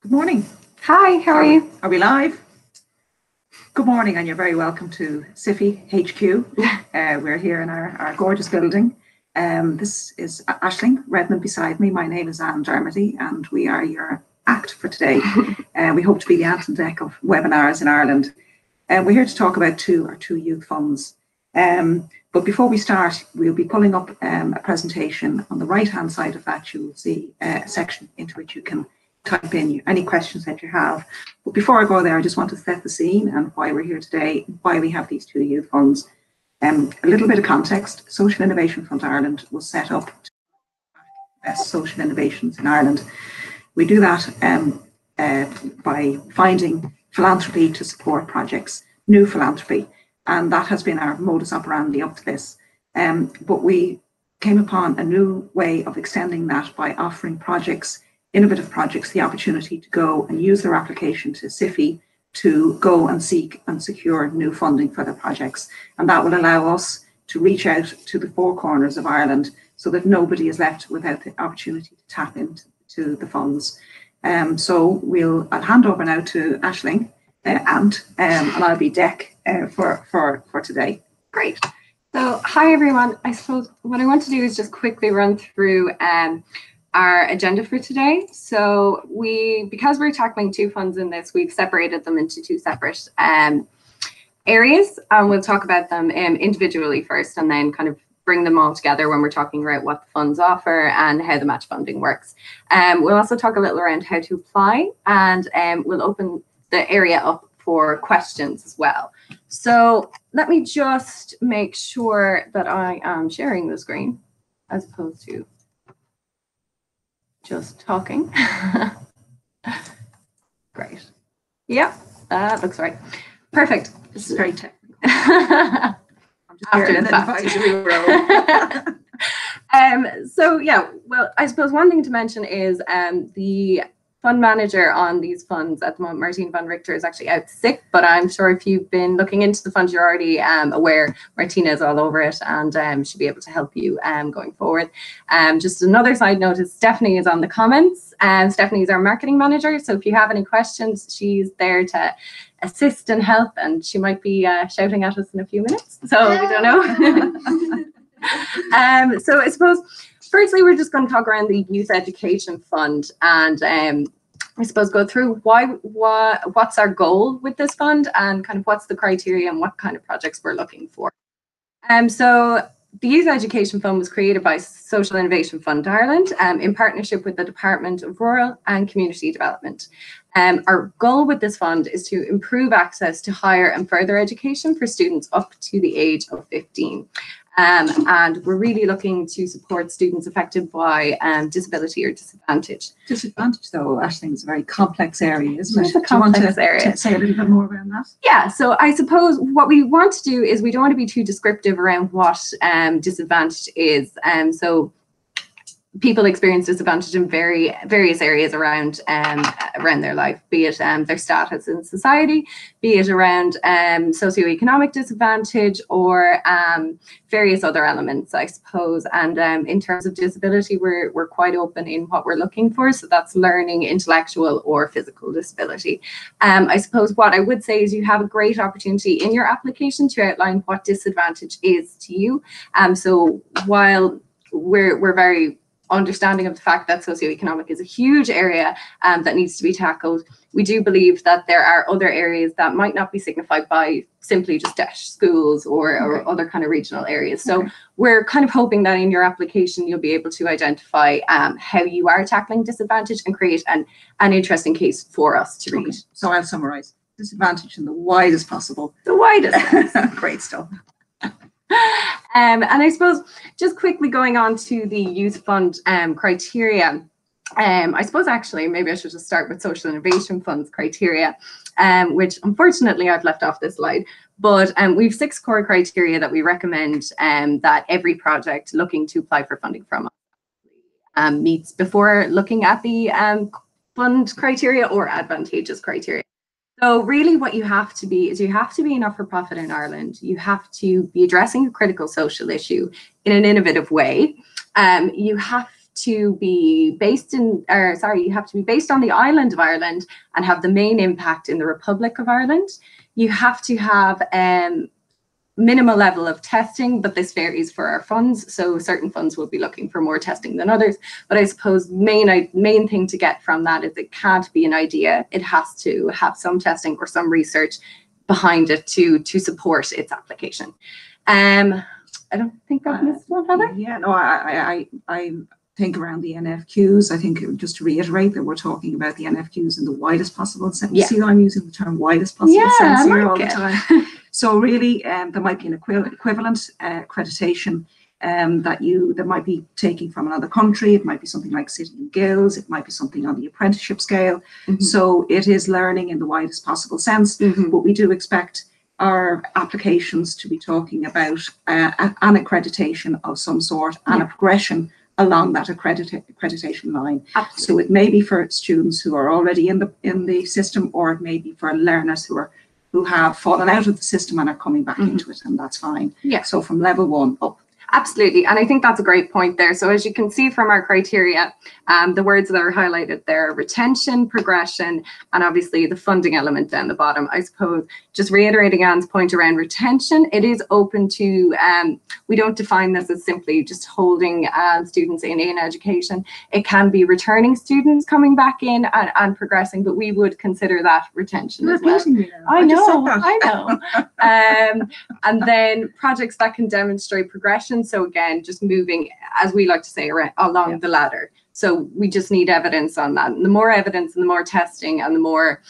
Good morning. Hi, how are you? Are we live? Good morning, and you're very welcome to SIFI HQ. We're here in our gorgeous building. This is Aisling Redmond beside me. My name is Anne Dermody, and we are your act for today. We hope to be the Ant and Dec of webinars in Ireland. We're here to talk about our two youth funds. But before we start, we'll be pulling up a presentation. On the right-hand side of that, you'll see a section into which you can type in any questions that you have. But before I go there, I just want to set the scene and why we're here today, why we have these two youth funds. A little bit of context. Social Innovation Fund Ireland was set up to best social innovations in Ireland. We do that by finding philanthropy to support projects, new philanthropy, and that has been our modus operandi up to this. But we came upon a new way of extending that by offering innovative projects, the opportunity to go and use their application to SIFI to go and seek and secure new funding for their projects. And that will allow us to reach out to the four corners of Ireland so that nobody is left without the opportunity to tap into the funds. So I'll hand over now to Aisling and I'll be Dec for today. Great. So hi everyone. I suppose what I want to do is just quickly run through our agenda for today. So because we're tackling two funds in this, we've separated them into two separate areas, and we'll talk about them individually first, and then kind of bring them all together when we're talking about what the funds offer and how the match funding works. We'll also talk a little around how to apply, and we'll open the area up for questions as well. So let me just make sure that I am sharing the screen as opposed to just talking. Great. Yeah, that looks right. Perfect. This is very technical. I'm just after the advisory role. So yeah, well, I suppose one thing to mention is the fund manager on these funds at the moment, Martine van Richter, is actually out sick, but I'm sure if you've been looking into the fund, you're already aware Martina is all over it, and she'll be able to help you going forward. Just another side note is Stephanie is on the comments. Stephanie is our marketing manager, so if you have any questions, she's there to assist and help, and she might be shouting at us in a few minutes, so we don't know. So I suppose firstly, we're just going to talk around the Youth Education Fund, and I suppose go through what's our goal with this fund, and kind of what's the criteria and what kind of projects we're looking for. So the Youth Education Fund was created by Social Innovation Fund Ireland in partnership with the Department of Rural and Community Development. Our goal with this fund is to improve access to higher and further education for students up to the age of 15. And we're really looking to support students affected by disability or disadvantage. Disadvantage, though, Aisling, is a very complex area, isn't it? It's a complex area. Do you want to say a little bit more around that? Yeah, so I suppose what we want to do is we don't want to be too descriptive around what disadvantage is. So people experience disadvantage in various areas around their life, be it their status in society, be it around socioeconomic disadvantage, or various other elements, I suppose. And in terms of disability, we're quite open in what we're looking for. So that's learning, intellectual, or physical disability. I suppose what I would say is you have a great opportunity in your application to outline what disadvantage is to you. So while we're very understanding of the fact that socioeconomic is a huge area that needs to be tackled, we do believe that there are other areas that might not be signified by simply just DESH schools or other kind of regional areas. So we're kind of hoping that in your application you'll be able to identify how you are tackling disadvantage and create an interesting case for us to read. So I'll summarize disadvantage in the widest possible. The widest. Great stuff. And I suppose just quickly going on to the Youth Fund criteria, I suppose actually maybe I should just start with Social Innovation Fund's criteria, which unfortunately I've left off this slide, but we've 6 core criteria that we recommend that every project looking to apply for funding from us meets before looking at the fund criteria or advantageous criteria. So really what you have to be is you have to be a not-for-profit in Ireland. You have to be addressing a critical social issue in an innovative way. You have to be based in, or sorry, you have to be based on the island of Ireland and have the main impact in the Republic of Ireland. You have to have minimal level of testing, but this varies for our funds. So certain funds will be looking for more testing than others. But I suppose main thing to get from that is it can't be an idea. It has to have some testing or some research behind it to support its application. I don't think I've missed one, Heather. Yeah, no, I think around the NFQs, I think just to reiterate that we're talking about the NFQs in the widest possible sense. Yeah. See, I'm using the term widest possible sense here all the time. So really, there might be an equivalent accreditation that might be taking from another country. It might be something like City and Guilds. It might be something on the apprenticeship scale. So it is learning in the widest possible sense. But we do expect our applications to be talking about an accreditation of some sort and a progression along that accreditation line. Absolutely. So it may be for students who are already in the system, or it may be for learners who have fallen out of the system and are coming back into it, and that's fine. Yeah. So from level 1 up. Absolutely. And I think that's a great point there. So as you can see from our criteria, the words that are highlighted there, retention, progression, and obviously the funding element down the bottom. I suppose just reiterating Anne's point around retention, it is open to, we don't define this as simply just holding students in education. It can be returning students coming back in and progressing, but we would consider that retention as well. I know. And then projects that can demonstrate progression. So again, just moving, as we like to say, along the ladder. So we just need evidence on that. And the more evidence and the more testing and the more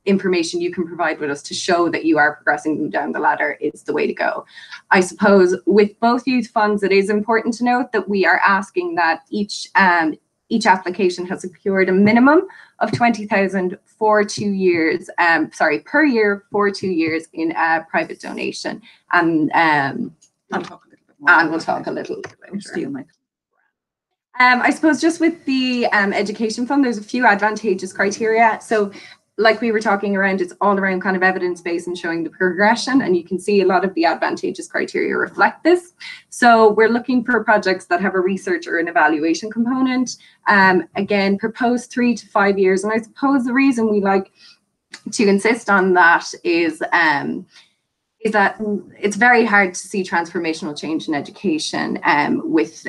information you can provide with us to show that you are progressing down the ladder is the way to go. I suppose with both youth funds, it is important to note that we are asking that each application has secured a minimum of 20,000 for 2 years, per year for 2 years in a private donation. And I'll talk a little bit more. And we'll talk a little bit later. Later. I suppose just with the education fund, there's a few advantageous criteria. So like we were talking around, it's all around kind of evidence-based and showing the progression, and you can see a lot of the advantageous criteria reflect this. So we're looking for projects that have a research or an evaluation component. Again, proposed 3 to 5 years. And I suppose the reason we like to insist on that is that it's very hard to see transformational change in education with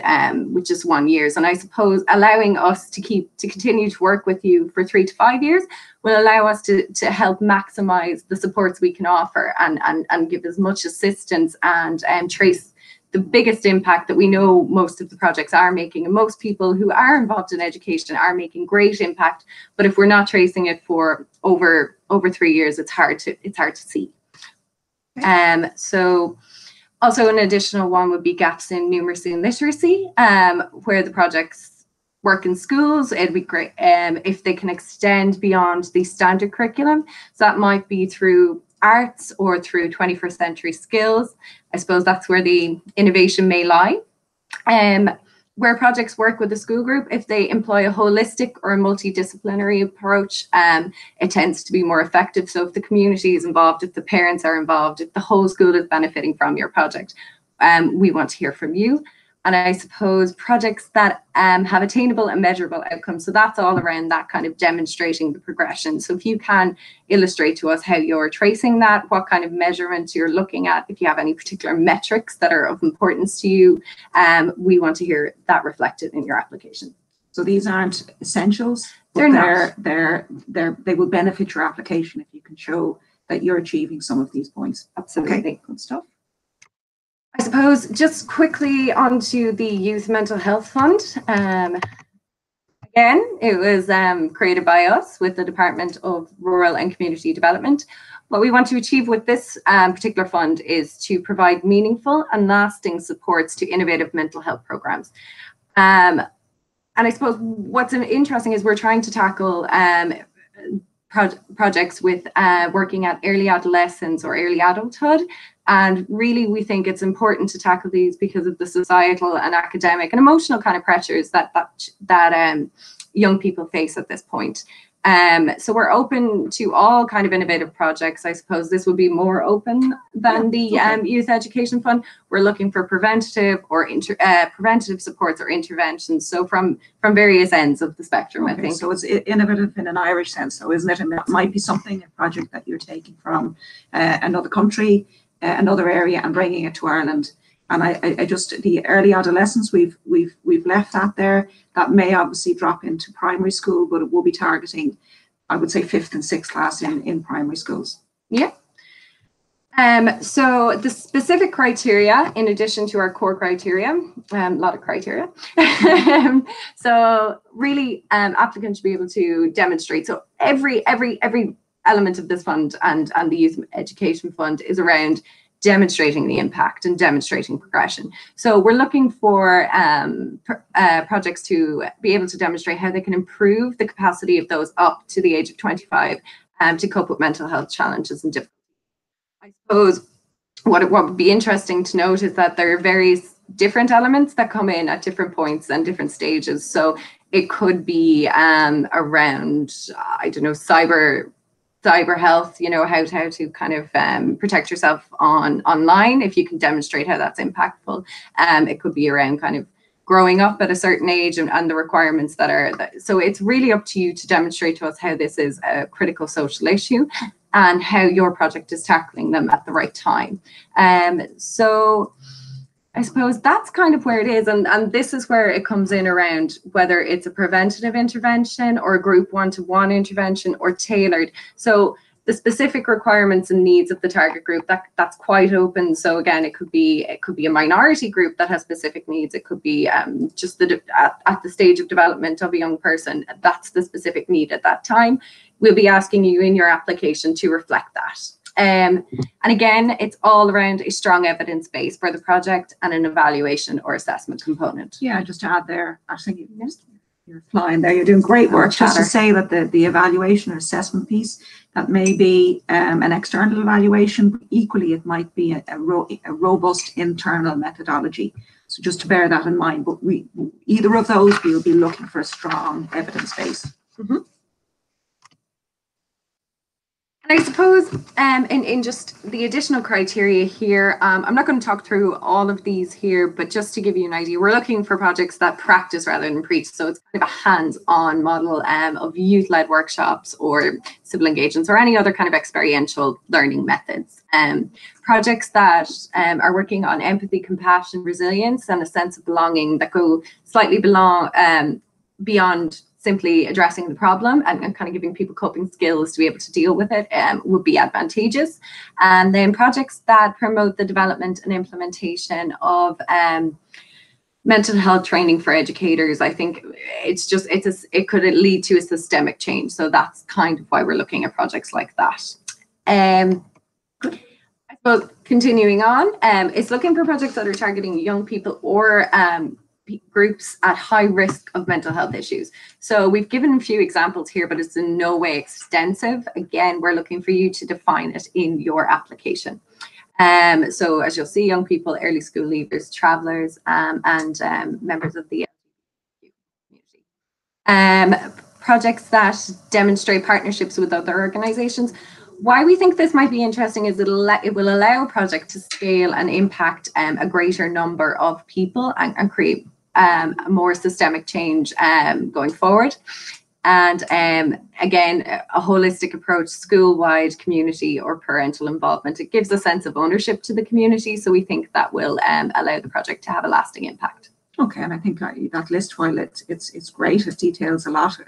just 1 year. And I suppose allowing us to continue to work with you for 3 to 5 years will allow us to help maximize the supports we can offer and give as much assistance and trace the biggest impact that we know most of the projects are making. And most people who are involved in education are making great impact. But if we're not tracing it for over 3 years, it's hard to see. So also an additional one would be gaps in numeracy and literacy, where the projects work in schools. It'd be great if they can extend beyond the standard curriculum. So that might be through arts or through 21st century skills. I suppose that's where the innovation may lie. Where projects work with a school group, if they employ a holistic or a multidisciplinary approach, it tends to be more effective. So if the community is involved, if the parents are involved, if the whole school is benefiting from your project, we want to hear from you. And I suppose projects that have attainable and measurable outcomes. So that's all around that kind of demonstrating the progression. So if you can illustrate to us how you're tracing that, what kind of measurements you're looking at, if you have any particular metrics that are of importance to you, we want to hear that reflected in your application. So these aren't essentials, but they will benefit your application if you can show that you're achieving some of these points. Absolutely. Okay, good stuff. I suppose just quickly onto the Youth Mental Health Fund. Again, it was created by us with the Department of Rural and Community Development. What we want to achieve with this particular fund is to provide meaningful and lasting supports to innovative mental health programs. And I suppose what's interesting is we're trying to tackle projects with working at early adolescence or early adulthood. And really, we think it's important to tackle these because of the societal and academic and emotional kind of pressures that young people face at this point. So we're open to all kind of innovative projects. I suppose this would be more open than the Youth Education Fund. We're looking for preventative or preventative supports or interventions. So from various ends of the spectrum, I think. So it's innovative in an Irish sense, so isn't it? And that might be something, a project that you're taking from another country, another area, and bringing it to Ireland. And I just, the early adolescence, we've left that there. That may obviously drop into primary school, but it will be targeting, I would say, 5th and 6th class in primary schools. Yeah. So the specific criteria, in addition to our core criteria, a lot of criteria. So really, applicants should be able to demonstrate. So every element of this fund and the Youth Education Fund is around demonstrating the impact and demonstrating progression. So we're looking for projects to be able to demonstrate how they can improve the capacity of those up to the age of 25 to cope with mental health challenges and difficulties. I suppose what would be interesting to note is that there are various different elements that come in at different points and different stages. So it could be around, I don't know, cyber health, you know, how to kind of protect yourself online, if you can demonstrate how that's impactful. It could be around kind of growing up at a certain age and the requirements that are, so it's really up to you to demonstrate to us how this is a critical social issue and how your project is tackling them at the right time. So I suppose that's kind of where it is. And this is where it comes in around whether it's a preventative intervention or a group one-to-one intervention or tailored. So the specific requirements and needs of the target group, that's quite open. So again, it could be a minority group that has specific needs. It could be just at the stage of development of a young person, that's the specific need at that time. We'll be asking you in your application to reflect that. And again, it's all around a strong evidence base for the project and an evaluation or assessment component. Yeah, just to add there, I think you're flying there. You're doing great work. Just to say that the evaluation or assessment piece, that may be an external evaluation, but equally it might be a robust internal methodology. So just to bear that in mind. But either of those, we'll be looking for a strong evidence base. Mm-hmm. And I suppose in just the additional criteria here, I'm not going to talk through all of these here, but just to give you an idea, we're looking for projects that practice rather than preach. So it's kind of a hands-on model of youth-led workshops or civil engagements or any other kind of experiential learning methods. Projects that are working on empathy, compassion, resilience, and a sense of belonging that go slightly beyond simply addressing the problem and kind of giving people coping skills to be able to deal with it would be advantageous. And then projects that promote the development and implementation of mental health training for educators. I think it could lead to a systemic change. So that's kind of why we're looking at projects like that. I suppose continuing on, it's looking for projects that are targeting young people or groups at high risk of mental health issues. So we've given a few examples here, but it's in no way extensive. Again, we're looking for you to define it in your application. So as you'll see, young people, early school leavers, travellers, and members of the community. Projects that demonstrate partnerships with other organisations. Why we think this might be interesting is it will allow a project to scale and impact a greater number of people and create a more systemic change going forward. And again, a holistic approach, school-wide, community or parental involvement. It gives a sense of ownership to the community. So we think that will allow the project to have a lasting impact. Okay, and I think that list, while it's great, it details a lot.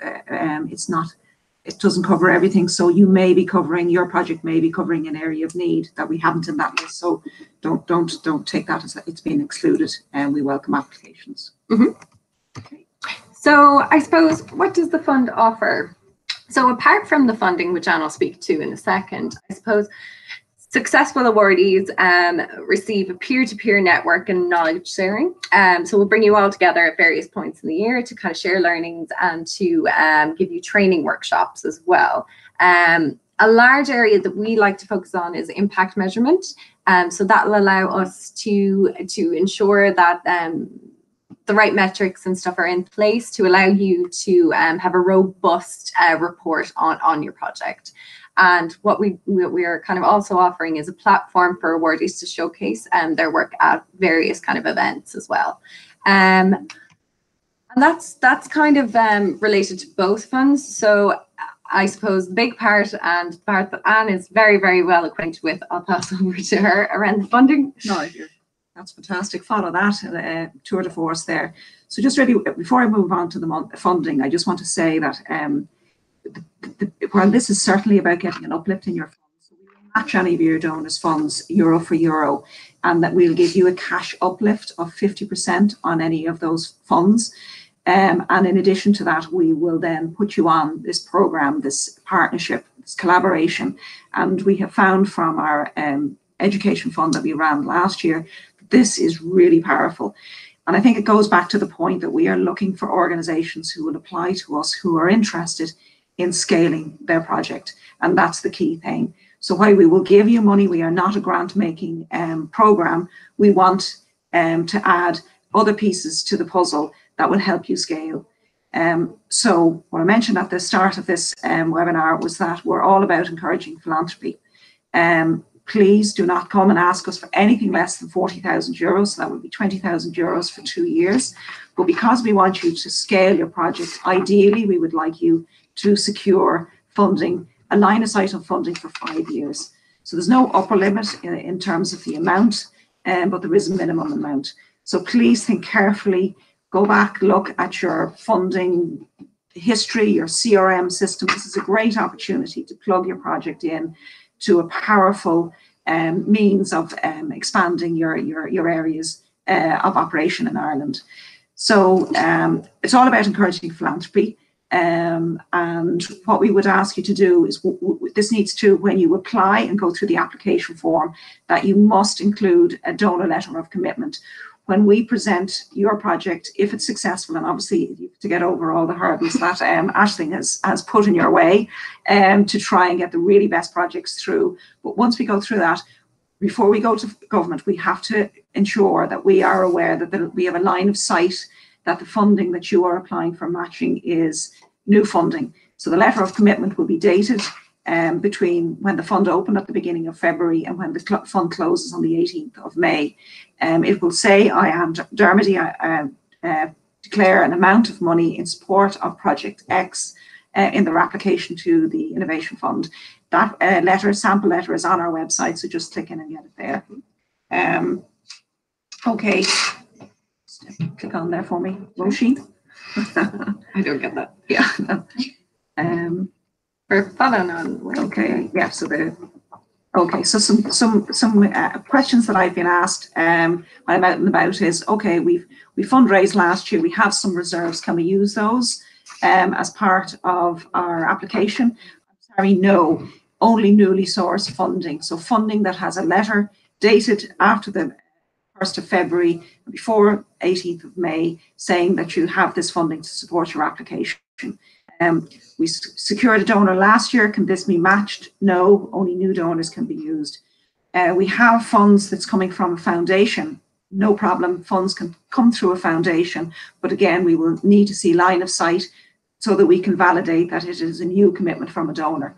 It doesn't cover everything. So your project may be covering an area of need that we haven't in that list. So don't take that as it's being excluded, and we welcome applications. Mm-hmm. Okay. So I suppose, what does the fund offer? So apart from the funding, which Anne will speak to in a second, I suppose successful awardees receive a peer-to-peer network and knowledge sharing. So we'll bring you all together at various points in the year to kind of share learnings and to give you training workshops as well. A large area that we like to focus on is impact measurement. So that will allow us to ensure that the right metrics and stuff are in place to allow you to have a robust report on your project. And what we are kind of also offering is a platform for awardees to showcase their work at various kind of events as well. And that's kind of related to both funds. So I suppose the big part, and the part that Anne is very, very well acquainted with, I'll pass over to her around the funding. No, that's fantastic. Follow that tour de force there. So just really, before I move on to the funding, I just want to say that while this is certainly about getting an uplift in your funds, so we will match any of your donors' funds euro for euro, and that we'll give you a cash uplift of 50% on any of those funds. And in addition to that, we will then put you on this program, this partnership, this collaboration. And we have found from our education fund that we ran last year, this is really powerful. And I think it goes back to the point that we are looking for organizations who will apply to us, who are interested in scaling their project. And that's the key thing. So while we will give you money, we are not a grant making program. We want to add other pieces to the puzzle that will help you scale. So what I mentioned at the start of this webinar was that we're all about encouraging philanthropy. Please do not come and ask us for anything less than 40,000 euros. So that would be 20,000 euros for 2 years. But because we want you to scale your project, ideally, we would like you to secure funding, a line of sight on funding for 5 years. So there's no upper limit in terms of the amount, but there is a minimum amount. So please think carefully. Go back, look at your funding history, your CRM system. This is a great opportunity to plug your project in to a powerful means of expanding your areas of operation in Ireland. So it's all about encouraging philanthropy. And what we would ask you to do is, this needs to, when you apply and go through the application form, that you must include a donor letter of commitment. When we present your project, if it's successful, and obviously you have to get over all the hurdles that Aisling has put in your way to try and get the really best projects through. But once we go through that, before we go to government, we have to ensure that we are aware that we have a line of sight that the funding that you are applying for matching is new funding. So the letter of commitment will be dated between when the fund opened at the beginning of February and when the fund closes on the 18th of May. It will say, I am Dermody, declare an amount of money in support of Project X in their application to the Innovation Fund. That sample letter is on our website, so just click in and get it there. Okay, click on there for me, Roisin. I don't get that. Yeah. We're following on. Okay, yeah, so so some questions that I've been asked when I'm out and about is, okay, we fundraised last year, we have some reserves, can we use those as part of our application? I'm sorry, no, only newly sourced funding. So funding that has a letter dated after the 1st of February, before 18th of May, saying that you have this funding to support your application. We secured a donor last year. Can this be matched? No, only new donors can be used. We have funds that's coming from a foundation. No problem, funds can come through a foundation, but again, we will need to see line of sight so that we can validate that it is a new commitment from a donor.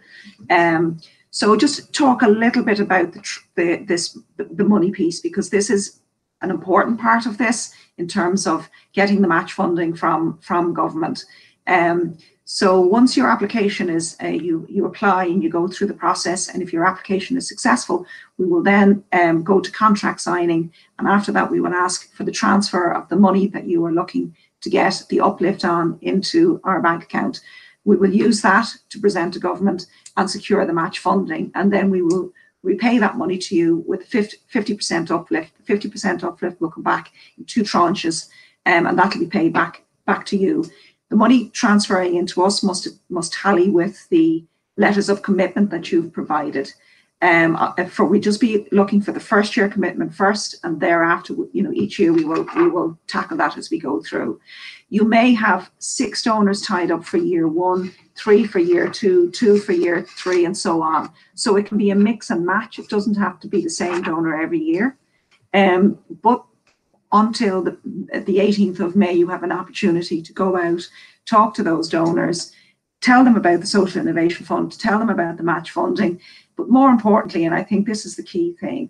So just talk a little bit about the money piece, because this is an important part of this in terms of getting the match funding from government. So once your application is, you apply and you go through the process, and if your application is successful, we will then go to contract signing, and after that we will ask for the transfer of the money that you are looking to get the uplift on into our bank account. We will use that to present to government and secure the match funding, and then we will repay that money to you with 50% uplift. 50% uplift will come back in 2 tranches, and that will be paid back to you. The money transferring into us must tally with the letters of commitment that you've provided. We just be looking for the first year commitment first, and thereafter, each year we will tackle that as we go through. You may have 6 donors tied up for year 1, 3 for year 2, 2 for year 3, and so on. So it can be a mix and match. It doesn't have to be the same donor every year. But until the 18th of May, you have an opportunity to go out, talk to those donors, tell them about the Social Innovation Fund, tell them about the match funding. But more importantly, and I think this is the key thing,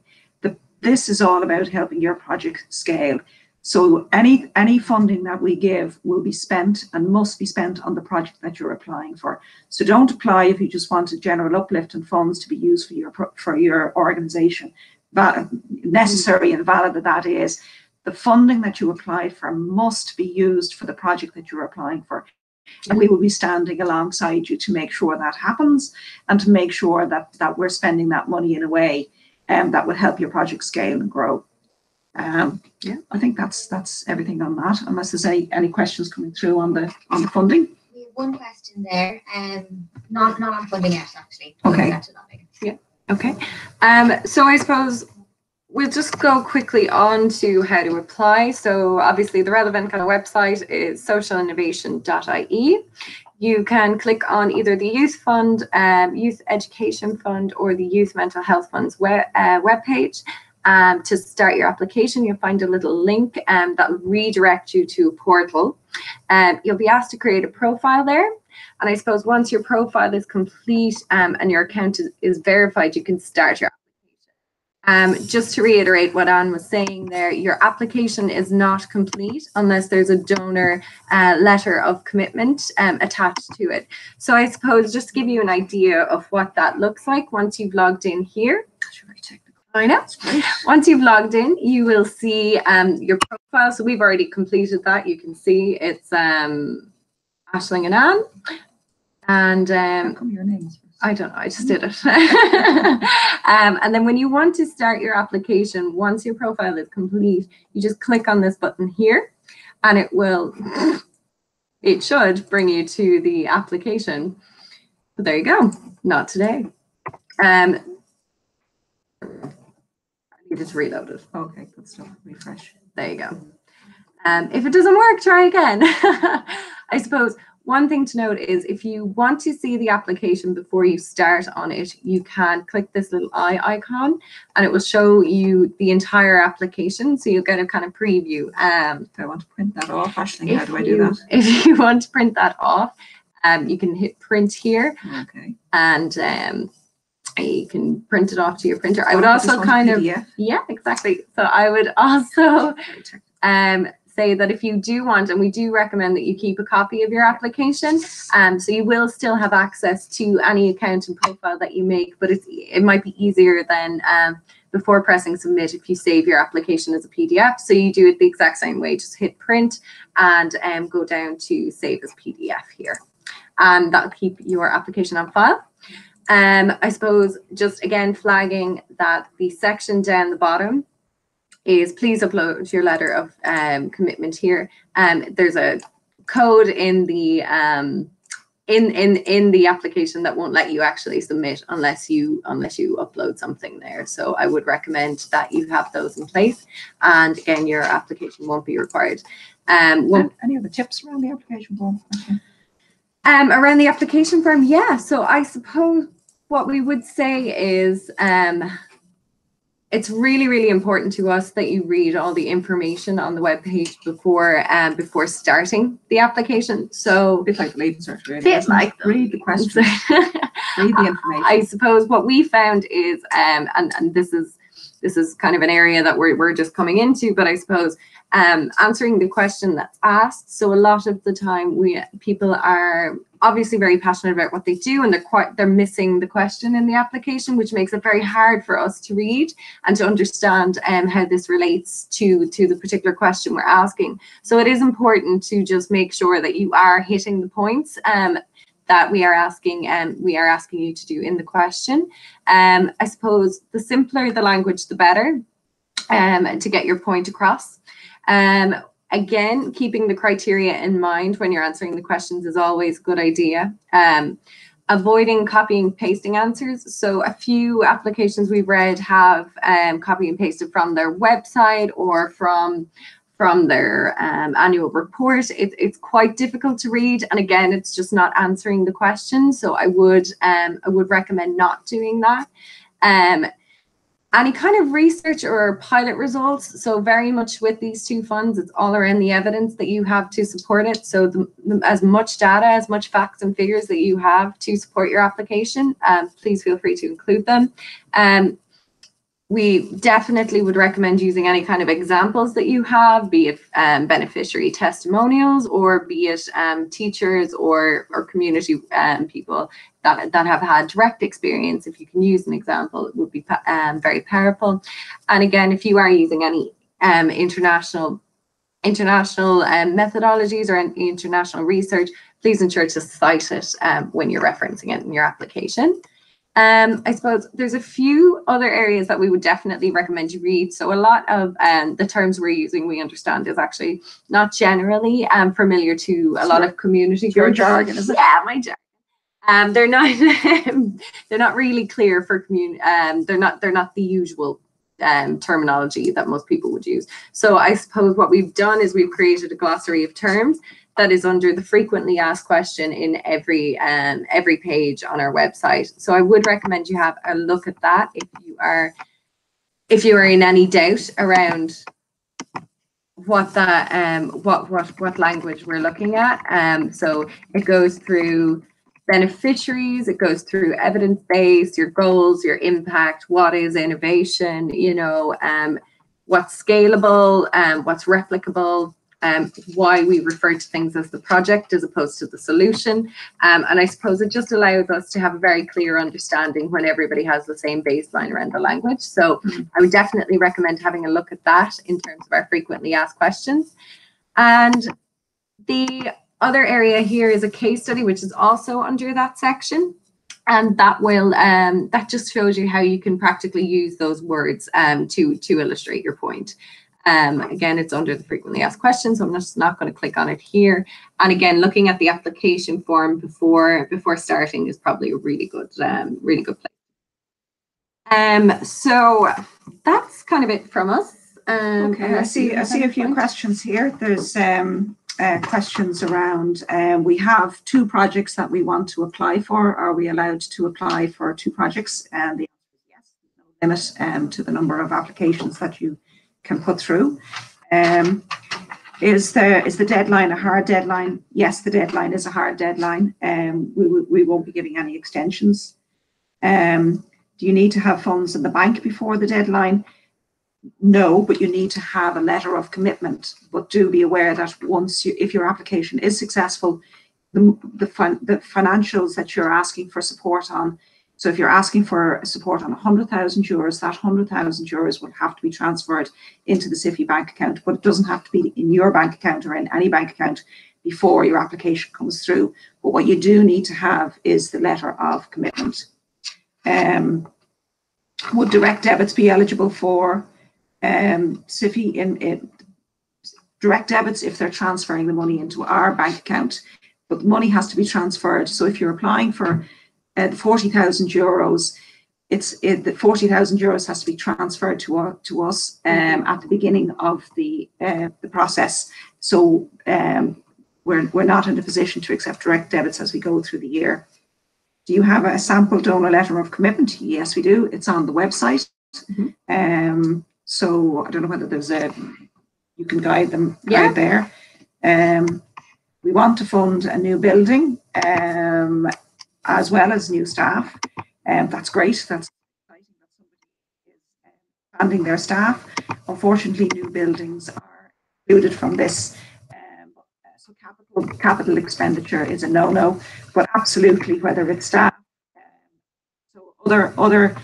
this is all about helping your project scale. So any funding that we give will be spent and must be spent on the project that you're applying for. So don't apply if you just want a general uplift in funds to be used for your organization. Necessary and valid that is, the funding that you applied for must be used for the project that you're applying for. And we will be standing alongside you to make sure that happens and to make sure that we're spending that money in a way that will help your project scale and grow. Yeah, I think that's everything on that. Unless there's any questions coming through on the funding. We have one question there, not on funding yet, actually. Okay. Yeah. Okay. So I suppose we'll just go quickly on to how to apply. So obviously the relevant kind of website is socialinnovation.ie. You can click on either the Youth Fund, Youth Education Fund, or the Youth Mental Health Fund's webpage. To start your application, you'll find a little link that will redirect you to a portal. You'll be asked to create a profile there. And I suppose once your profile is complete and your account is verified, you can start your application. Just to reiterate what Anne was saying there, your application is not complete unless there's a donor letter of commitment attached to it. So I suppose just to give you an idea of what that looks like once you've logged in here. I know. Once you've logged in, you will see your profile. So we've already completed that. You can see it's Aisling and Anne. And how come your name is? I don't know. I just did it. And then when you want to start your application, once your profile is complete, you just click on this button here, and it should bring you to the application. But there you go. Not today. I needed to reload it. Okay, good stuff. Refresh. There you go. If it doesn't work, try again. I suppose one thing to note is if you want to see the application before you start on it, you can click this little eye icon and it will show you the entire application. So you'll get a kind of preview. If I want to print that off, Aisling, how do I do that? If you want to print that off, you can hit print here. Okay. And you can print it off to your printer. I would also kind of, yeah, exactly. So I would also say that if you do want, and we do recommend that you keep a copy of your application, so you will still have access to any account and profile that you make, but it might be easier than before pressing submit if you save your application as a PDF. So you do it the exact same way, just hit print and go down to save as PDF here. And that'll keep your application on file. I suppose just again flagging that the section down the bottom is please upload your letter of commitment here. There's a code in the in the application that won't let you actually submit unless you upload something there. So I would recommend that you have those in place. And again, your application won't be required. Any other tips around the application form? Around the application form, yeah. So I suppose what we would say is it's really, really important to us that you read all the information on the webpage before starting the application. So a bit like the leaving search, really. Read the questions, read the information. I suppose what we found is, and this is kind of an area that we're just coming into, but I suppose answering the question that's asked. So a lot of the time people are obviously very passionate about what they do, and they're missing the question in the application, which makes it very hard for us to read and to understand how this relates to the particular question we're asking. So it is important to just make sure that you are hitting the points that we are asking you to do in the question. I suppose the simpler the language, the better, to get your point across. Again, keeping the criteria in mind when you're answering the questions is always a good idea. Avoiding copying, pasting answers. So a few applications we've read have copy and pasted from their website or from their annual report. It's quite difficult to read, and again, it's just not answering the question. So I would recommend not doing that. Any kind of research or pilot results. So very much with these two funds, it's all around the evidence that you have to support it. So as much data, as much facts and figures that you have to support your application, please feel free to include them. We definitely would recommend using any kind of examples that you have, be it beneficiary testimonials, or be it teachers or community people that have had direct experience. If you can use an example, it would be very powerful. And again, if you are using any international methodologies or international research, please ensure to cite it when you're referencing it in your application. I suppose there's a few other areas that we would definitely recommend you read. So a lot of the terms we're using, we understand, is actually not generally familiar to a lot of community groups. Your jargon, is it? Yeah, my jargon. They're not really clear for community. They're not the usual terminology that most people would use. So I suppose what we've done is we've created a glossary of terms that is under the frequently asked question in every page on our website. So I would recommend you have a look at that if you are in any doubt around what language we're looking at. So it goes through beneficiaries, it goes through evidence-based, your goals, your impact, what is innovation, what's scalable, what's replicable, why we refer to things as the project as opposed to the solution. And I suppose it just allows us to have a very clear understanding when everybody has the same baseline around the language. So I would definitely recommend having a look at that in terms of our frequently asked questions. And the other area here is a case study, which is also under that section. And that will that just shows you how you can practically use those words to illustrate your point. Again, it's under the frequently asked questions, so I'm just not going to click on it here. And again, looking at the application form before starting is probably a really good place. So that's kind of it from us. Okay, I see a few questions here. There's questions around, we have 2 projects that we want to apply for. Are we allowed to apply for 2 projects? And the answer is yes. There's no limit to the number of applications that you can put through. Is the deadline a hard deadline? Yes, the deadline is a hard deadline. We won't be giving any extensions. Do you need to have funds in the bank before the deadline? No, but you need to have a letter of commitment. But do be aware that if your application is successful, the financials that you're asking for support on. So if you're asking for support on €100,000, that €100,000 will have to be transferred into the SIFI bank account, but it doesn't have to be in your bank account or in any bank account before your application comes through. But what you do need to have is the letter of commitment. Would direct debits be eligible for SIFI? In direct debits if they're transferring the money into our bank account, but the money has to be transferred. So if you're applying for the €40,000, the €40,000 has to be transferred to us at the beginning of the process. So we're not in a position to accept direct debits as we go through the year. Do you have a sample donor letter of commitment? Yes, we do. It's on the website. So I don't know whether there's you can guide them right there. We want to fund a new building as well as new staff. That's great. That's exciting that somebody is expanding their staff. Unfortunately, new buildings are excluded from this. So capital expenditure is a no-no, but absolutely whether it's staff, so other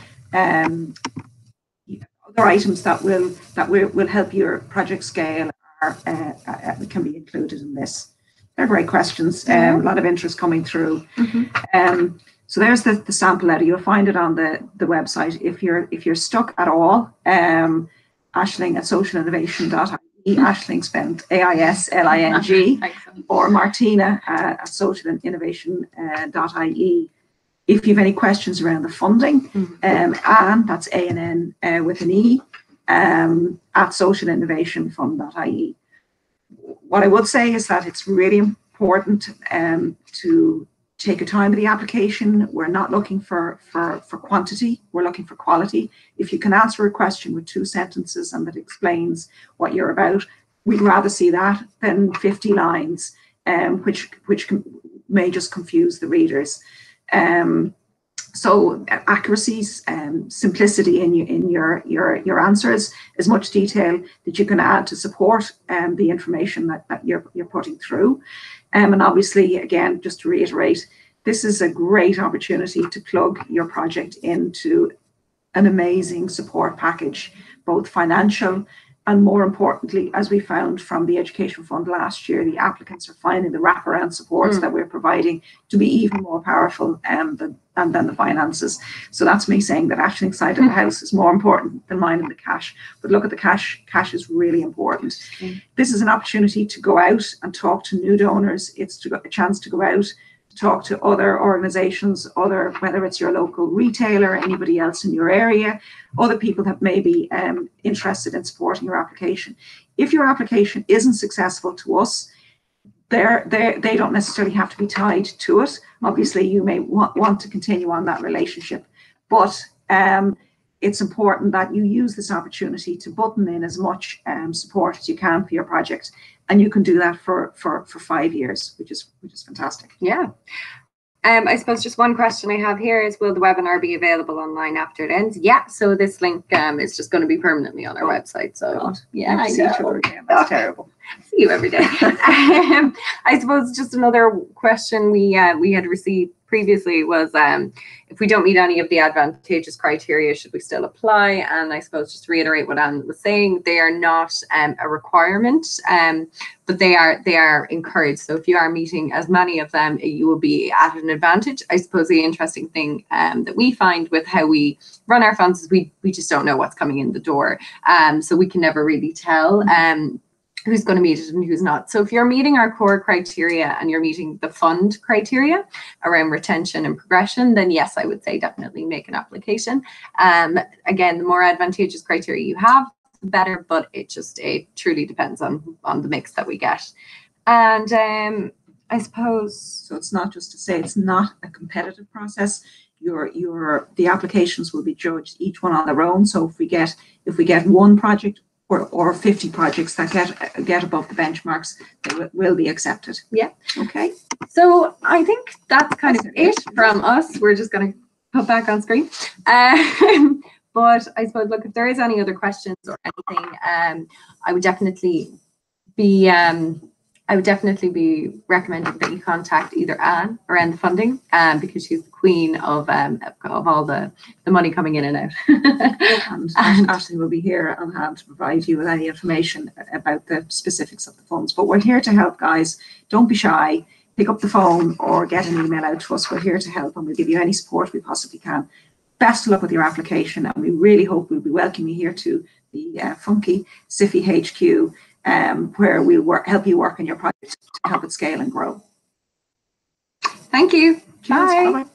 items that will help your project scale can be included in this. They're great questions. A lot of interest coming through. So there's the sample letter. You'll find it on the website. If you're stuck at all, Aisling at socialinnovation.ie, Aisling spelled AISLING, or Martina at socialinnovation.ie. If you have any questions around the funding, and that's ANN with an E, at socialinnovationfund.ie. What I would say is that it's really important to take your time with the application. We're not looking for quantity, we're looking for quality. If you can answer a question with 2 sentences and that explains what you're about, we'd rather see that than 50 lines, which may just confuse the readers. So accuracy, simplicity in your answers, as much detail that you can add to support the information that you're putting through. And obviously, again, just to reiterate, this is a great opportunity to plug your project into an amazing support package, both financial and, more importantly, as we found from the Education Fund last year, the applicants are finding the wraparound supports that we're providing to be even more powerful than the finances. So that's me saying that Ashling's side of the house is more important than mine in the cash. But look at the cash. Cash is really important. This is an opportunity to go out and talk to new donors. It's a chance to go out, talk to other organizations, whether it's your local retailer, anybody else in your area, other people that may be interested in supporting your application. If your application isn't successful to us, they don't necessarily have to be tied to it. Obviously, you may want to continue on that relationship, but it's important that you use this opportunity to button in as much support as you can for your project. And you can do that for 5 years, which is fantastic. Yeah. I suppose just one question I have here is, will the webinar be available online after it ends? Yeah, so this link is just going to be permanently on our website. So God. yeah, I see each other again. That's terrible. See you every day. I suppose just another question we had received previously was, if we don't meet any of the advantageous criteria, should we still apply? And I suppose just to reiterate what Anne was saying, they are not a requirement, but they are encouraged. So if you are meeting as many of them, you will be at an advantage. I suppose the interesting thing that we find with how we run our funds is we just don't know what's coming in the door. So we can never really tell who's going to meet it and who's not. So if you're meeting our core criteria and you're meeting the fund criteria around retention and progression, then yes, I would say definitely make an application. Again, the more advantageous criteria you have, the better, but it truly depends on the mix that we get. And I suppose, so it's not just to say it's not a competitive process. The applications will be judged each one on their own. So if we get one project or 50 projects that get above the benchmarks, they will be accepted. Yeah. Okay. So I think that's kind of it from us. We're just going to put back on screen. But I suppose, look, if there is any other questions or anything, I would definitely be recommending that you contact either Anne around the funding, because she's the queen of all the money coming in and out. and Ashley will be here on hand to provide you with any information about the specifics of the funds. But we're here to help, guys. Don't be shy. Pick up the phone or get an email out to us. We're here to help, and we'll give you any support we possibly can. Best of luck with your application, and we really hope we'll be welcoming you here to the funky SIFI HQ, where we'll help you work on your project to help it scale and grow. Thank you. Cheers. Bye. Bye-bye.